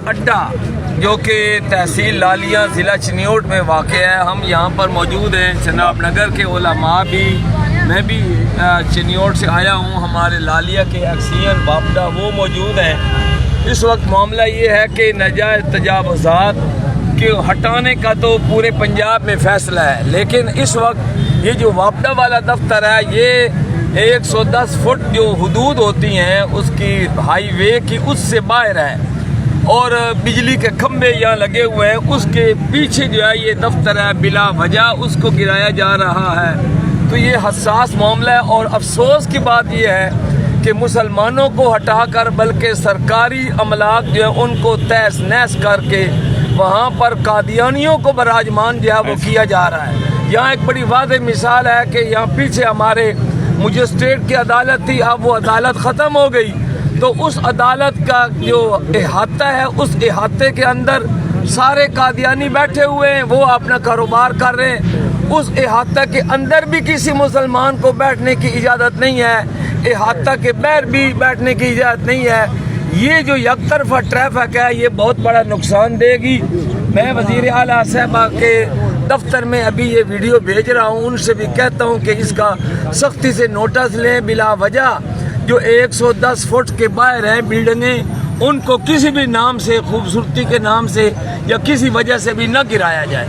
اڈا جو کہ تحصیل لالیاں ضلع چنیوٹ میں واقع ہے. ہم یہاں پر موجود ہیں. جناب نگر کے علماء بھی، میں بھی چنیوٹ سے آیا ہوں، ہمارے لالیہ کے ایکسین باپڈا وہ موجود ہیں. اس وقت معاملہ یہ ہے کہ ناجائز تجاوزات کے ہٹانے کا تو پورے پنجاب میں فیصلہ ہے، لیکن اس وقت یہ جو واپڈا والا دفتر ہے یہ 110 فٹ جو حدود ہوتی ہیں اس کی ہائی وے کی اس سے باہر ہے، اور بجلی کے کھمبے یہاں لگے ہوئے ہیں. اس کے پیچھے جو ہے یہ دفتر ہے، بلا وجہ اس کو گرایا جا رہا ہے. تو یہ حساس معاملہ ہے، اور افسوس کی بات یہ ہے کہ مسلمانوں کو ہٹا کر بلکہ سرکاری املاک جو ہے ان کو تہس نہس کر کے وہاں پر قادیانیوں کو براجمان جو ہے وہ کیا جا رہا ہے. یہاں ایک بڑی واضح مثال ہے کہ یہاں پیچھے ہمارے مجسٹریٹ کی عدالت تھی، اب وہ عدالت ختم ہو گئی، تو اس عدالت کا جو احاطہ ہے اس احاطے کے اندر سارے قادیانی بیٹھے ہوئے ہیں، وہ اپنا کاروبار کر رہے ہیں. اس احاطہ کے اندر بھی کسی مسلمان کو بیٹھنے کی اجازت نہیں ہے، احاطہ کے باہر بھی بیٹھنے کی اجازت نہیں ہے. یہ جو یک طرفہ ٹریفک ہے یہ بہت بڑا نقصان دے گی. میں وزیر اعلیٰ صاحبہ کے دفتر میں ابھی یہ ویڈیو بھیج رہا ہوں، ان سے بھی کہتا ہوں کہ اس کا سختی سے نوٹس لیں. بلا وجہ جو 110 فٹ کے باہر ہیں بلڈنگیں، ان کو کسی بھی نام سے، خوبصورتی کے نام سے یا کسی وجہ سے بھی نہ گرایا جائے.